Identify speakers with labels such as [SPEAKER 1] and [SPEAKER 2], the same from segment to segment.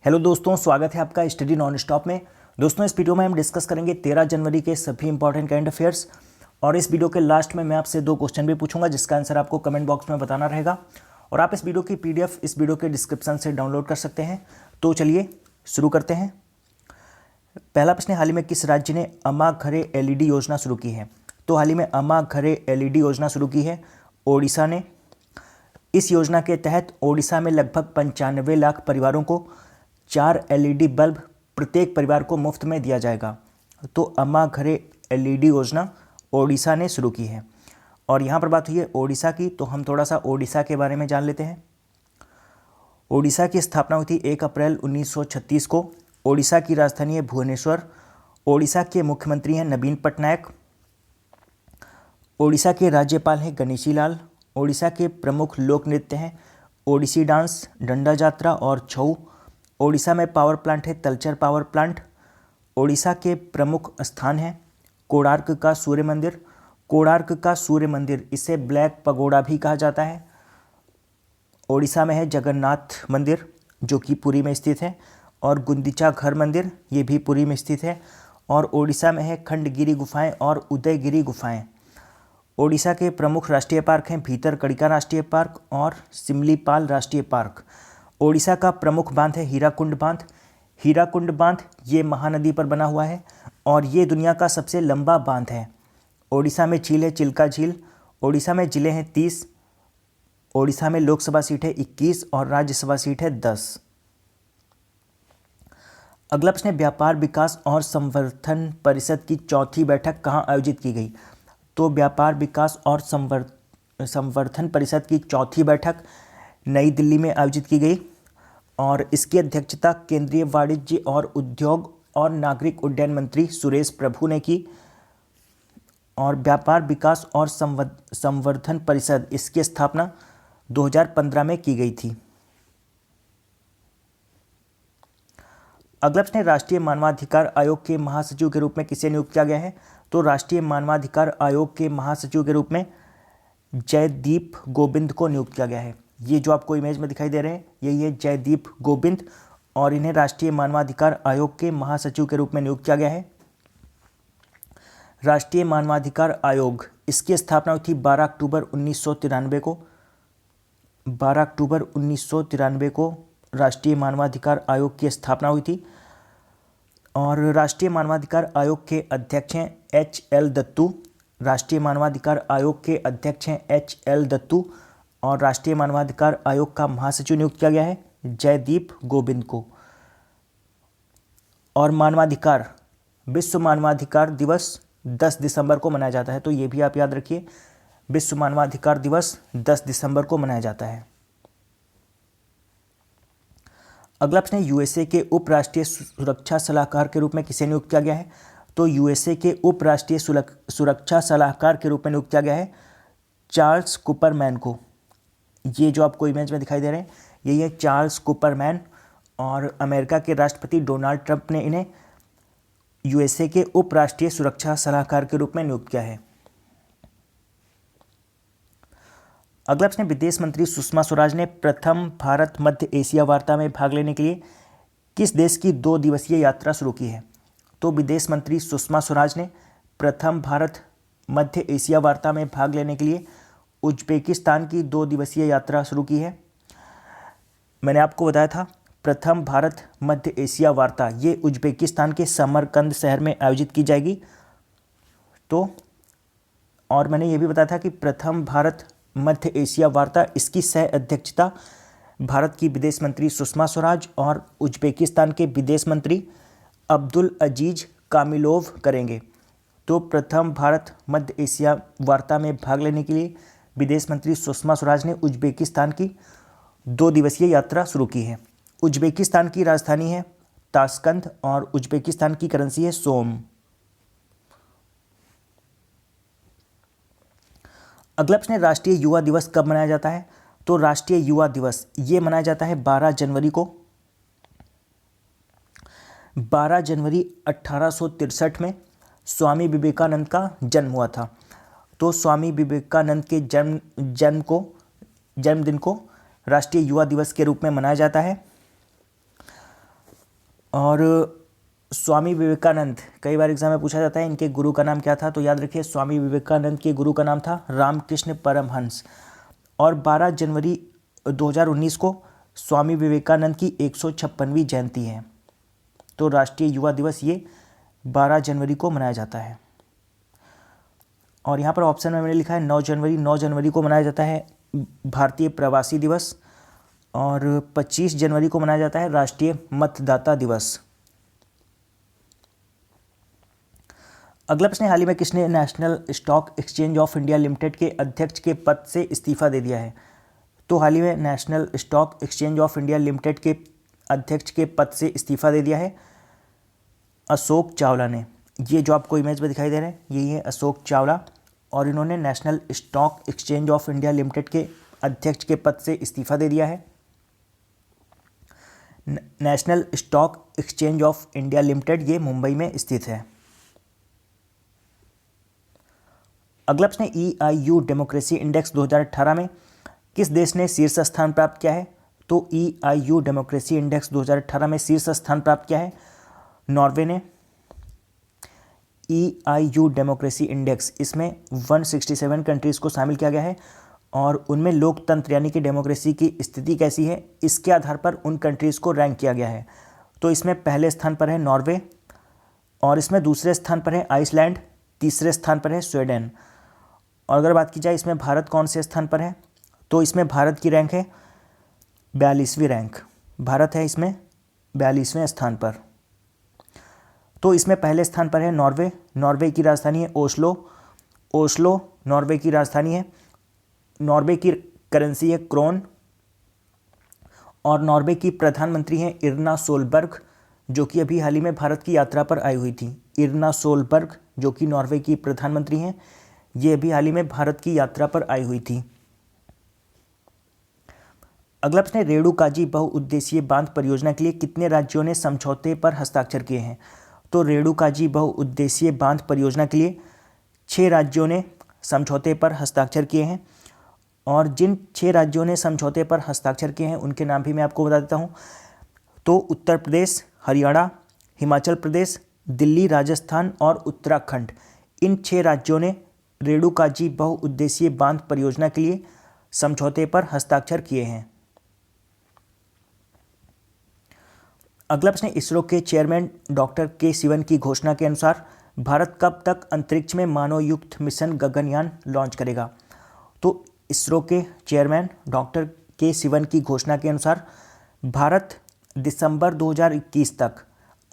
[SPEAKER 1] Hello दोस्तों, स्वागत है आपका स्टडी नॉन स्टॉप में। दोस्तों, इस वीडियो में हम डिस्कस करेंगे 13 जनवरी के सभी इंपॉर्टेंट करंट अफेयर्स। और इस वीडियो के लास्ट में मैं आपसे 2 क्वेश्चन भी पूछूंगा जिसका आंसर आपको कमेंट बॉक्स में बताना रहेगा। और आप इस वीडियो की पीडीएफ इस वीडियो के डिस्क्रिप्शन से डाउनलोड कर सकते हैं। तो चलिए शुरू करते हैं। पहला प्रश्न, हाल ही में किस राज्य ने अम्मा घरे एलईडी योजना शुरू की है? तो हाल ही में अम्मा घरे एलईडी योजना शुरू की है ओडिशा ने। इस योजना के तहत ओडिशा में लगभग 95 लाख परिवारों को 4 एलईडी बल्ब प्रत्येक परिवार को मुफ्त में दिया जाएगा। तो अम्मा घरे एलईडी योजना ओडिशा ने शुरू की है। और यहाँ पर बात हुई है ओडिशा की, तो हम थोड़ा सा ओडिशा के बारे में जान लेते हैं। ओडिशा की स्थापना हुई थी 1 अप्रैल 1936 को। ओडिशा की राजधानी है भुवनेश्वर। ओडिशा के मुख्यमंत्री हैं नवीन पटनायक। ओडिशा के राज्यपाल हैं गणेशी लाल। ओडिशा के प्रमुख लोक नृत्य हैं ओडिसी डांस, डंडा जात्रा और छऊ। ओडिशा में पावर प्लांट है तलचर पावर प्लांट। ओडिशा के प्रमुख स्थान हैं कोणार्क का सूर्य मंदिर। कोणार्क का सूर्य मंदिर, इसे ब्लैक पगोड़ा भी कहा जाता है। ओडिशा में है जगन्नाथ मंदिर जो कि पुरी में स्थित है, और गुंदिचा घर मंदिर ये भी पुरी में स्थित है। और ओडिशा में है खंडगिरी गुफाएं और उदयगिरी गुफाएं। ओडिशा के प्रमुख राष्ट्रीय पार्क हैं भीतरकनिका राष्ट्रीय पार्क और सिमलीपाल राष्ट्रीय पार्क। ओडिशा का प्रमुख बांध है हीराकुंड बांध। हीराकुंड बांध ये महानदी पर बना हुआ है और ये दुनिया का सबसे लंबा बांध है। ओडिशा में झील है चिल्का झील। ओडिशा में जिले हैं 30। ओडिशा में लोकसभा सीट है 21 और राज्यसभा सीट है 10। अगला प्रश्न है, व्यापार विकास और संवर्धन परिषद की चौथी बैठक कहाँ आयोजित की गई? तो व्यापार विकास और संवर्धन परिषद की चौथी बैठक नई दिल्ली में आयोजित की गई और इसकी अध्यक्षता केंद्रीय वाणिज्य और उद्योग और नागरिक उड्डयन मंत्री सुरेश प्रभु ने की। और व्यापार विकास और संवर्धन परिषद, इसकी स्थापना 2015 में की गई थी। अगला प्रश्न है, राष्ट्रीय मानवाधिकार आयोग के महासचिव के रूप में किसे नियुक्त किया गया है? तो राष्ट्रीय मानवाधिकार आयोग के महासचिव के रूप में जयदीप गोविंद को नियुक्त किया गया है। ये जो आपको इमेज में दिखाई दे रहे हैं यही है जयदीप गोविंद, और इन्हें राष्ट्रीय मानवाधिकार आयोग के महासचिव के रूप में नियुक्त किया गया है। राष्ट्रीय मानवाधिकार आयोग, इसकी स्थापना हुई थी 12 अक्टूबर 1993 को। 12 अक्टूबर 1993 को राष्ट्रीय मानवाधिकार आयोग की स्थापना हुई थी। और राष्ट्रीय मानवाधिकार आयोग के अध्यक्ष हैं HL दत्तू। राष्ट्रीय मानवाधिकार आयोग के अध्यक्ष हैं HL दत्तू और राष्ट्रीय मानवाधिकार आयोग का महासचिव नियुक्त किया गया है जयदीप गोविंद को। और मानवाधिकार, विश्व मानवाधिकार दिवस 10 दिसंबर को मनाया जाता है, तो ये भी आप याद रखिए, विश्व मानवाधिकार दिवस 10 दिसंबर को मनाया जाता है। अगला प्रश्न है, यूएसए के उप राष्ट्रीय सुरक्षा सलाहकार के रूप में किसे नियुक्त किया गया है? तो यूएसए के उप राष्ट्रीय सुरक्षा सलाहकार के रूप में नियुक्त किया गया है चार्ल्स कुपरमैन को। ये जो आपको इमेज में दिखाई दे रहे हैं यही है चार्ल्स कुपरमैन, और अमेरिका के राष्ट्रपति डोनाल्ड ट्रंप ने इन्हें यूएसए के उप राष्ट्रीय सुरक्षा सलाहकार के रूप में नियुक्त किया है। अगला प्रश्न, विदेश मंत्री सुषमा स्वराज ने प्रथम भारत मध्य एशिया वार्ता में भाग लेने के लिए किस देश की 2 दिवसीय यात्रा शुरू की है? तो विदेश मंत्री सुषमा स्वराज ने प्रथम भारत मध्य एशिया वार्ता में भाग लेने के लिए उज्बेकिस्तान की 2 दिवसीय यात्रा शुरू की है। मैंने आपको बताया था प्रथम भारत मध्य एशिया वार्ता ये उज्बेकिस्तान के समरकंद शहर में आयोजित की जाएगी। तो और मैंने ये भी बताया था कि प्रथम भारत मध्य एशिया वार्ता, इसकी सह अध्यक्षता भारत की विदेश मंत्री सुषमा स्वराज और उज्बेकिस्तान के विदेश मंत्री अब्दुल अजीज कामिलोव करेंगे। तो प्रथम भारत मध्य एशिया वार्ता में भाग लेने के लिए विदेश मंत्री सुषमा स्वराज ने उज्बेकिस्तान की 2 दिवसीय यात्रा शुरू की है। उज्बेकिस्तान की राजधानी है ताशकंद और उज्बेकिस्तान की करेंसी है सोम। अगला प्रश्न है, राष्ट्रीय युवा दिवस कब मनाया जाता है? तो राष्ट्रीय युवा दिवस ये मनाया जाता है 12 जनवरी को। 12 जनवरी 1863 में स्वामी विवेकानंद का जन्म हुआ था। तो स्वामी विवेकानंद के जन्मदिन को राष्ट्रीय युवा दिवस के रूप में मनाया जाता है। और स्वामी विवेकानंद कई बार एग्जाम में पूछा जाता है, इनके गुरु का नाम क्या था? तो याद रखिए स्वामी विवेकानंद के गुरु का नाम था रामकृष्ण परमहंस। और 12 जनवरी 2019 को स्वामी विवेकानंद की 156वीं जयंती है। तो राष्ट्रीय युवा दिवस ये 12 जनवरी को मनाया जाता है। और यहाँ पर ऑप्शन में मैंने लिखा है 9 जनवरी को मनाया जाता है भारतीय प्रवासी दिवस, और 25 जनवरी को मनाया जाता है राष्ट्रीय मतदाता दिवस। अगला प्रश्न, हाल ही में किसने national stock exchange of India limited के अध्यक्ष के पद से इस्तीफा दे दिया है? तो हाल ही में national stock exchange of India limited के अध्यक्ष के पद से इस्तीफा दे दिया है अशोक चावला ने। ये जो आपको इमेज में दिखाई दे रहे हैं यही है अशोक चावला, और इन्होंने national stock exchange of India limited के अध्यक्ष के पद से इस्तीफा दे दिया है। National stock exchange of India limited ये मुंबई में स्थित है। अगला प्रश्न, EIU डेमोक्रेसी इंडेक्स 2018 में किस देश ने शीर्ष स्थान प्राप्त किया है? तो EIU डेमोक्रेसी इंडेक्स 2018 में शीर्ष स्थान प्राप्त किया है नॉर्वे ने। EIU डेमोक्रेसी इंडेक्स, इसमें 167 कंट्रीज़ को शामिल किया गया है, और उनमें लोकतंत्र यानी कि डेमोक्रेसी की स्थिति कैसी है इसके आधार पर उन कंट्रीज़ को रैंक किया गया है। तो इसमें पहले स्थान पर है नॉर्वे, और इसमें दूसरे स्थान पर है आइसलैंड, तीसरे स्थान पर है स्वीडन। और अगर बात की जाए इसमें भारत कौन से स्थान पर है, तो इसमें भारत की रैंक है 42वीं रैंक। भारत है इसमें 42वें स्थान पर। तो इसमें पहले स्थान पर है नॉर्वे। नॉर्वे की राजधानी है ओस्लो। ओस्लो नॉर्वे की राजधानी है। नॉर्वे की करेंसी है क्रोन, और नॉर्वे की प्रधानमंत्री हैं इरना सोलबर्ग, जो कि अभी हाल ही में भारत की यात्रा पर आई हुई थी। इरना सोलबर्ग जो कि नॉर्वे की प्रधानमंत्री हैं, ये अभी हाल ही में भारत की यात्रा पर आई हुई थी। अगला प्रश्न है, रेणुकाजी बहुउद्देशीय बांध परियोजना के लिए कितने राज्यों ने समझौते पर हस्ताक्षर किए हैं? तो रेणुकाजी बहुउद्देशीय बांध परियोजना के लिए 6 राज्यों ने समझौते पर हस्ताक्षर किए हैं, और जिन 6 राज्यों ने समझौते पर हस्ताक्षर किए हैं उनके नाम भी मैं आपको बता देता हूँ। तो उत्तर प्रदेश, हरियाणा, हिमाचल प्रदेश, दिल्ली, राजस्थान और उत्तराखंड, इन 6 राज्यों ने रेणुकाजी बहुउद्देशीय बांध परियोजना के लिए समझौते पर हस्ताक्षर किए हैं। अगला प्रश्न, इसरो के चेयरमैन डॉक्टर के सिवन की घोषणा के अनुसार भारत कब तक अंतरिक्ष में मानवयुक्त मिशन गगनयान लॉन्च करेगा? तो इसरो के चेयरमैन डॉक्टर के सिवन की घोषणा के अनुसार भारत दिसंबर 2021 तक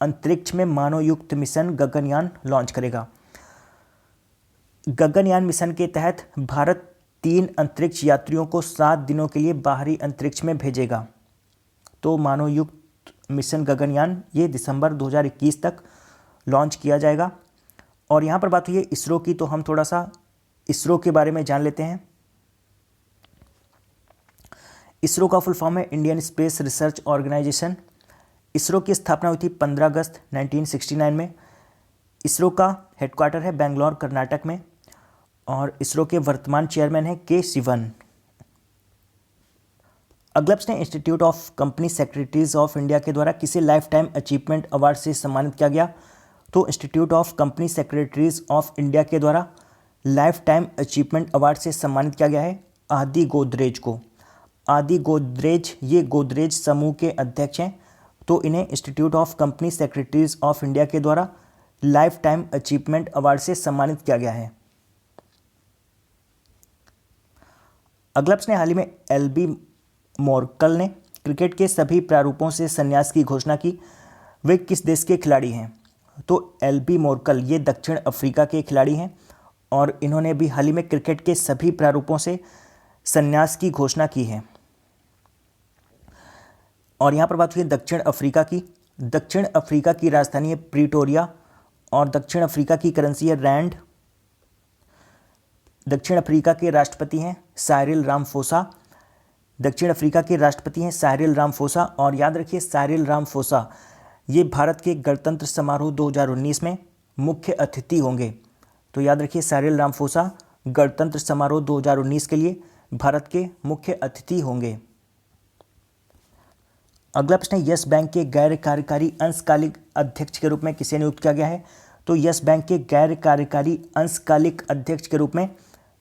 [SPEAKER 1] अंतरिक्ष में मानवयुक्त मिशन गगनयान लॉन्च करेगा। गगनयान मिशन के तहत भारत 3 अंतरिक्ष यात्रियों को 7 दिनों के लिए बाहरी अंतरिक्ष में भेजेगा। तो मानवयुक्त मिशन गगनयान ये दिसंबर 2021 तक लॉन्च किया जाएगा। और यहाँ पर बात हुई है इसरो की, तो हम थोड़ा सा इसरो के बारे में जान लेते हैं। इसरो का फुल फॉर्म है Indian space research organisation. ISRO की स्थापना हुई थी 15 अगस्त 1969 में। इसरो का हेडक्वार्टर है बेंगलोर, कर्नाटक में, और इसरो के वर्तमान चेयरमैन हैं के सिवन। अगला प्रश्न, institute of company secretaries of India के द्वारा किसे लाइफ टाइम अचीवमेंट अवार्ड से सम्मानित किया गया? तो institute of company secretaries of India के द्वारा लाइफ टाइम अचीवमेंट अवार्ड से सम्मानित किया गया है आदि गोदरेज को। आदि गोदरेज ये गोदरेज समूह के अध्यक्ष हैं, तो इन्हें institute of company secretaries of India के द्वारा लाइफ टाइम अचीवमेंट अवार्ड से सम्मानित किया गया है। अगला प्रश्न, हाल ही में एलबी मोरकल ने क्रिकेट के सभी प्रारूपों से संन्यास की घोषणा की। वे किस देश के खिलाड़ी हैं? तो एलबी मोरकल ये दक्षिण अफ्रीका के खिलाड़ी हैं, और इन्होंने भी हाल ही में क्रिकेट के सभी प्रारूपों से संन्यास की घोषणा की है। और यहाँ पर बात हुई दक्षिण अफ्रीका की। दक्षिण अफ्रीका की राजधानी है प्रीटोरिया, और दक्षिण अफ्रीका की करेंसी है रैंड। दक्षिण अफ्रीका के राष्ट्रपति हैं साइरिल रामफोसा। दक्षिण अफ्रीका के राष्ट्रपति हैं साइरिल रामफोसा, और याद रखिए साइरिल रामफोसा ये भारत के गणतंत्र समारोह 2019 में मुख्य अतिथि होंगे। तो याद रखिए साइरिल रामफोसा गणतंत्र समारोह 2019 के लिए भारत के मुख्य अतिथि होंगे। अगला प्रश्न है, यस बैंक के गैर कार्यकारी अंशकालिक अध्यक्ष के रूप में किसे नियुक्त किया गया है? तो यस बैंक के गैर कार्यकारी अंशकालिक अध्यक्ष के रूप में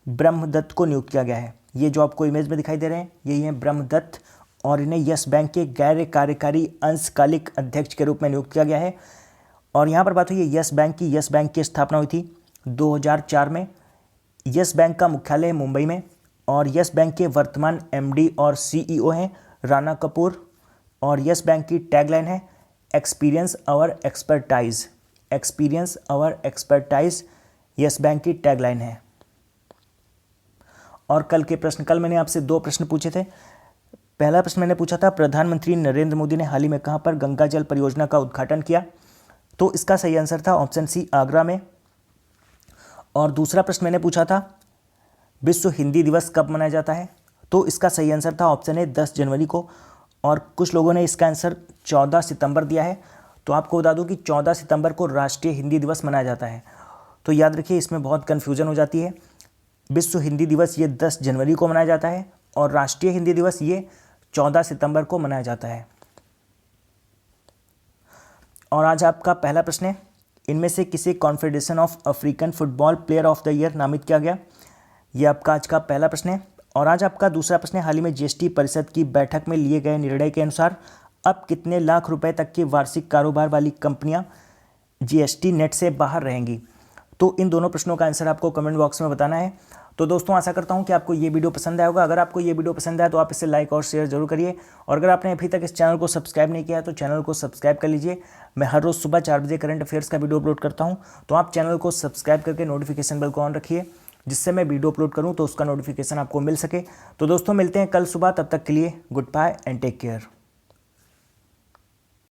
[SPEAKER 1] ब्रह्मदत्त को नियुक्त किया गया है। ये जो आपको इमेज में दिखाई दे रहे हैं यही है ब्रह्मदत्त, और इन्हें यस बैंक के गैर कार्यकारी अंशकालिक अध्यक्ष के रूप में नियुक्त किया गया है। और यहाँ पर बात हुई है यस बैंक की स्थापना हुई थी 2004 में। यस बैंक का मुख्यालय मुंबई में, और यस बैंक के वर्तमान एमडी और सीईओ हैं राणा कपूर। और यस बैंक की टैगलाइन है experience our expertise. Experience our expertise Yes Bank की टैगलाइन है। और कल मैंने आपसे 2 प्रश्न पूछे थे। पहला प्रश्न मैंने पूछा था, प्रधानमंत्री नरेंद्र मोदी ने हाल ही में कहाँ पर गंगा जल परियोजना का उद्घाटन किया? तो इसका सही आंसर था ऑप्शन सी, आगरा में। और दूसरा प्रश्न मैंने पूछा था, विश्व हिंदी दिवस कब मनाया जाता है? तो इसका सही आंसर था ऑप्शन ए, 10 जनवरी को। और कुछ लोगों ने इसका आंसर 14 सितंबर दिया है। तो आपको बता दूं कि 14 सितंबर को राष्ट्रीय हिंदी दिवस मनाया जाता है। तो याद रखिए, इसमें बहुत कन्फ्यूजन हो जाती है। विश्व हिंदी दिवस ये 10 जनवरी को मनाया जाता है, और राष्ट्रीय हिंदी दिवस ये 14 सितंबर को मनाया जाता है। और आज आपका पहला प्रश्न है, इनमें से किसे confederation of African football player of the year नामित किया गया? ये आपका आज का पहला प्रश्न है। और आज आपका दूसरा प्रश्न है, हाल ही में जीएसटी परिषद की बैठक में लिए गए निर्णय के अनुसार अब कितने लाख रुपए तक की वार्षिक कारोबार वाली कंपनियां जीएसटी नेट से बाहर रहेंगी? तो इन दोनों प्रश्नों का आंसर आपको कमेंट बॉक्स में बताना है। तो दोस्तों, आशा करता हूं कि आपको ये वीडियो पसंद आया होगा। अगर आपको ये वीडियो पसंद आया तो आप इसे लाइक और शेयर जरूर करिए। और अगर आपने अभी तक इस चैनल को सब्सक्राइब नहीं किया है तो चैनल को सब्सक्राइब कर लीजिए। मैं हर रोज़ सुबह 4 बजे करंट अफेयर्स का वीडियो अपलोड करता हूँ, तो आप चैनल को सब्सक्राइब करके नोटिफिकेशन बेल को ऑन रखिए, जिससे मैं वीडियो अपलोड करूँ तो उसका नोटिफिकेशन आपको मिल सके। तो दोस्तों, मिलते हैं कल सुबह, तब तक के लिए goodbye and take care.